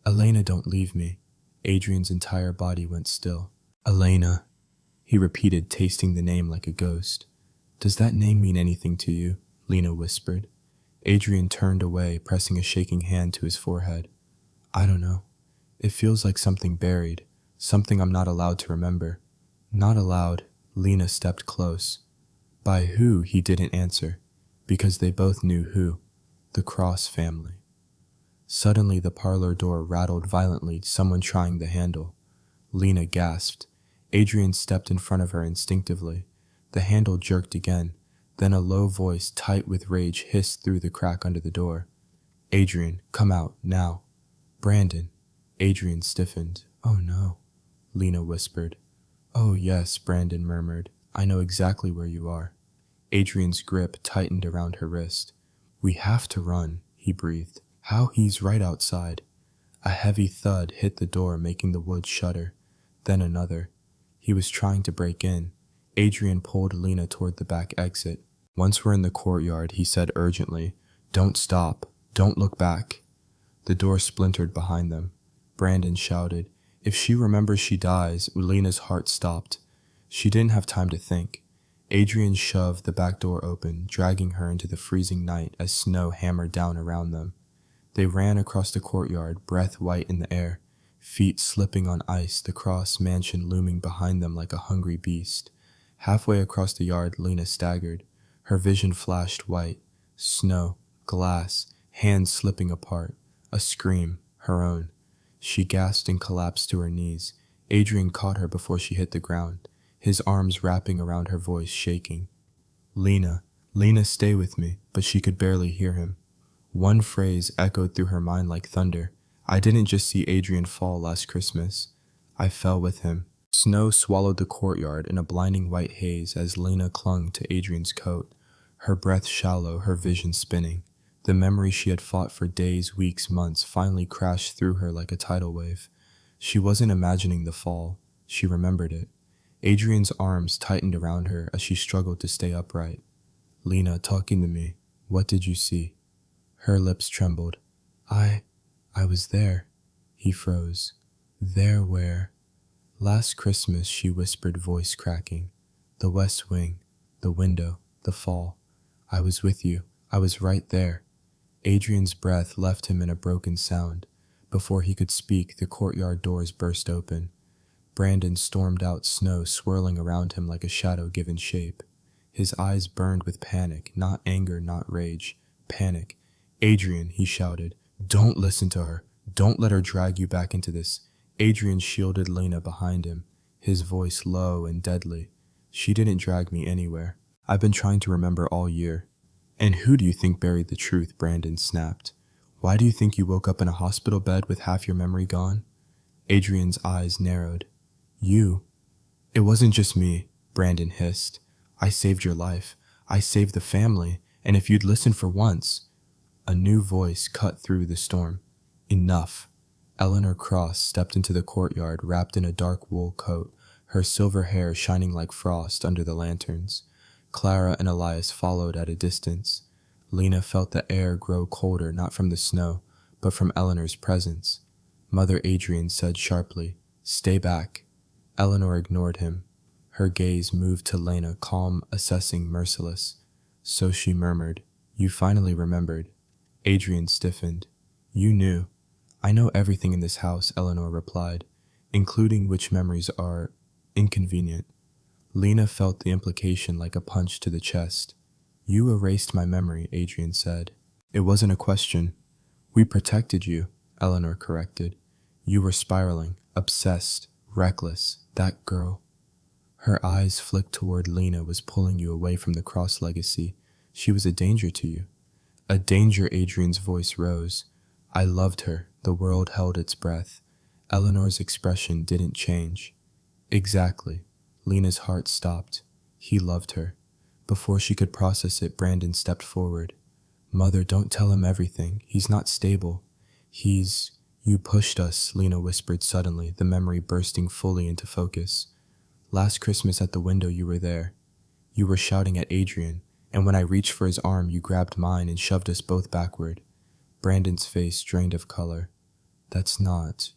Elena, don't leave me. Adrian's entire body went still. Elena, he repeated, tasting the name like a ghost. Does that name mean anything to you? Lena whispered. Adrian turned away, pressing a shaking hand to his forehead. I don't know. It feels like something buried, something I'm not allowed to remember. Not allowed. Lena stepped close. By who? He didn't answer, because they both knew who. The Cross family. Suddenly the parlor door rattled violently, someone trying the handle. Lena gasped. Adrian stepped in front of her instinctively. The handle jerked again. Then a low voice, tight with rage, hissed through the crack under the door. Adrian, come out, now. Brandon. Adrian stiffened. Oh no, Lena whispered. Oh yes, Brandon murmured. I know exactly where you are. Adrian's grip tightened around her wrist. We have to run, he breathed. How? He's right outside. A heavy thud hit the door, making the wood shudder. Then another. He was trying to break in. Adrian pulled Lena toward the back exit. Once we're in the courtyard, he said urgently, Don't stop. Don't look back. The door splintered behind them. Brandon shouted, If she remembers she dies. Lena's heart stopped. She didn't have time to think. Adrian shoved the back door open, dragging her into the freezing night as snow hammered down around them. They ran across the courtyard, breath white in the air, feet slipping on ice, the Cross mansion looming behind them like a hungry beast. Halfway across the yard, Lena staggered. Her vision flashed white. Snow, glass, hands slipping apart. A scream, her own. She gasped and collapsed to her knees. Adrian caught her before she hit the ground, his arms wrapping around her voice, shaking. Lena, stay with me, but she could barely hear him. One phrase echoed through her mind like thunder. I didn't just see Adrian fall last Christmas. I fell with him. Snow swallowed the courtyard in a blinding white haze as Lena clung to Adrian's coat, her breath shallow, her vision spinning. The memory she had fought for days, weeks, months finally crashed through her like a tidal wave. She wasn't imagining the fall. She remembered it. Adrian's arms tightened around her as she struggled to stay upright. Lena, talking to me. What did you see? Her lips trembled. I was there. He froze. There where? Last Christmas, she whispered, voice cracking. The West Wing, the window, the fall. I was with you. I was right there. Adrian's breath left him in a broken sound. Before he could speak, the courtyard doors burst open. Brandon stormed out, snow swirling around him like a shadow given shape. His eyes burned with panic, not anger, not rage. Panic. Adrian, he shouted. Don't listen to her. Don't let her drag you back into this. Adrian shielded Lena behind him, his voice low and deadly. She didn't drag me anywhere. I've been trying to remember all year. And who do you think buried the truth? Brandon snapped. Why do you think you woke up in a hospital bed with half your memory gone? Adrian's eyes narrowed. You. It wasn't just me, Brandon hissed. I saved your life. I saved the family. And if you'd listened for once. A new voice cut through the storm. Enough. Adrian Cross stepped into the courtyard wrapped in a dark wool coat, her silver hair shining like frost under the lanterns. Clara and Elias followed at a distance. Lena felt the air grow colder, not from the snow, but from Eleanor's presence. Mother Adrian said sharply, Stay back. Eleanor ignored him. Her gaze moved to Lena, calm, assessing, merciless. So she murmured, You finally remembered. Adrian stiffened. You knew. I know everything in this house, Eleanor replied, including which memories are inconvenient. Lena felt the implication like a punch to the chest. You erased my memory, Adrian said. It wasn't a question. We protected you, Eleanor corrected. You were spiraling, obsessed, reckless, that girl. Her eyes flicked toward Lena was pulling you away from the Cross legacy. She was a danger to you. A danger, Adrian's voice rose. I loved her. The world held its breath. Eleanor's expression didn't change. Exactly. Lena's heart stopped. He loved her. Before she could process it, Brandon stepped forward. Mother, don't tell him everything. He's not stable. You pushed us, Lena whispered suddenly, the memory bursting fully into focus. Last Christmas at the window you were there. You were shouting at Adrian, and when I reached for his arm, you grabbed mine and shoved us both backward. Brandon's face drained of color.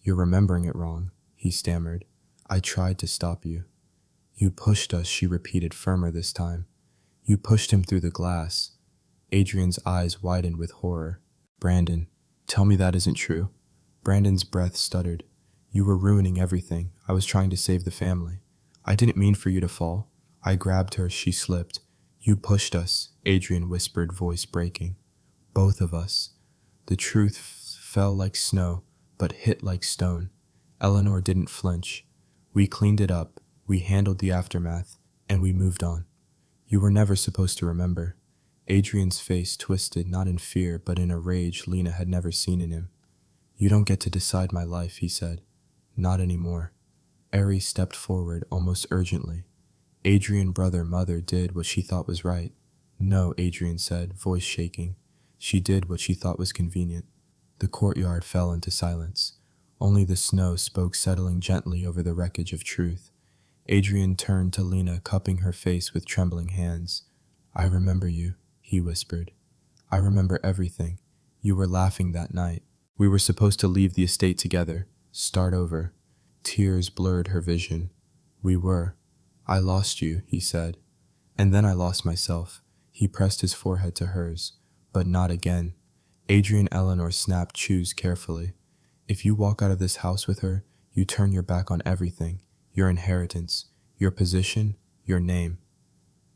You're remembering it wrong, he stammered. I tried to stop you. You pushed us, she repeated, firmer this time. You pushed him through the glass. Adrian's eyes widened with horror. Brandon, tell me that isn't true. Brandon's breath stuttered. You were ruining everything. I was trying to save the family. I didn't mean for you to fall. I grabbed her, she slipped. You pushed us, Adrian whispered, voice breaking. Both of us. The truth fell like snow, but hit like stone. Eleanor didn't flinch. We cleaned it up, we handled the aftermath, and we moved on. You were never supposed to remember. Adrian's face twisted, not in fear, but in a rage Lena had never seen in him. You don't get to decide my life, he said. Not anymore. Ari stepped forward, almost urgently. Adrian, brother, mother did what she thought was right. No, Adrian said, voice shaking. She did what she thought was convenient. The courtyard fell into silence. Only the snow spoke, settling gently over the wreckage of truth. Adrian turned to Lena, cupping her face with trembling hands. I remember you, he whispered. I remember everything. You were laughing that night. We were supposed to leave the estate together, start over. Tears blurred her vision. We were. I lost you, he said. And then I lost myself. He pressed his forehead to hers. But not again. Adrian Eleanor snapped, choose carefully. If you walk out of this house with her, you turn your back on everything. Your inheritance, your position, your name.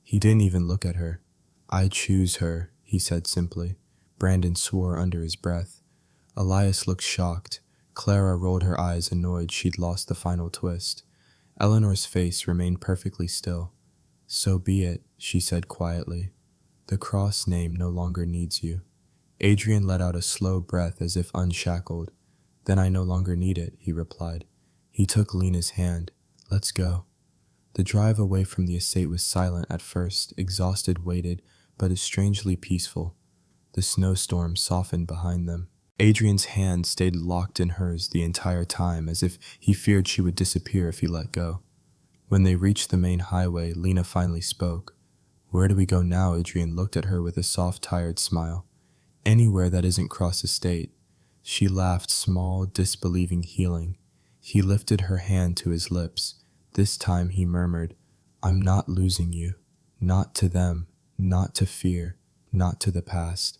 He didn't even look at her. I choose her, he said simply. Brandon swore under his breath. Elias looked shocked. Clara rolled her eyes, annoyed she'd lost the final twist. Eleanor's face remained perfectly still. So be it, she said quietly. The Cross name no longer needs you. Adrian let out a slow breath as if unshackled. Then I no longer need it, he replied. He took Lena's hand. Let's go. The drive away from the estate was silent at first, exhausted, weighted, but strangely peaceful. The snowstorm softened behind them. Adrian's hand stayed locked in hers the entire time, as if he feared she would disappear if he let go. When they reached the main highway, Lena finally spoke. Where do we go now? Adrian looked at her with a soft, tired smile. Anywhere that isn't Cross Estate. She laughed, small, disbelieving, healing. He lifted her hand to his lips. This time he murmured, I'm not losing you. Not to them, not to fear, not to the past.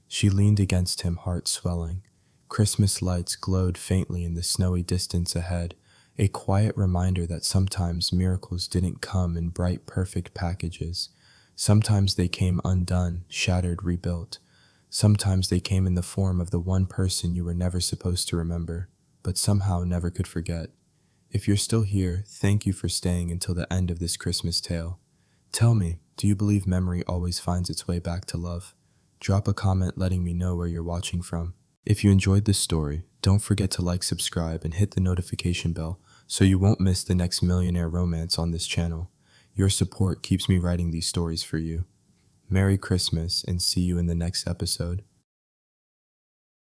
She leaned against him, heart swelling. Christmas lights glowed faintly in the snowy distance ahead, a quiet reminder that sometimes miracles didn't come in bright, perfect packages. Sometimes they came undone, shattered, rebuilt. Sometimes they came in the form of the one person you were never supposed to remember, but somehow never could forget. If you're still here, thank you for staying until the end of this Christmas tale. Tell me, do you believe memory always finds its way back to love? Drop a comment letting me know where you're watching from. If you enjoyed this story, don't forget to like, subscribe, and hit the notification bell so you won't miss the next Millionaire romance on this channel. Your support keeps me writing these stories for you. Merry Christmas, and see you in the next episode.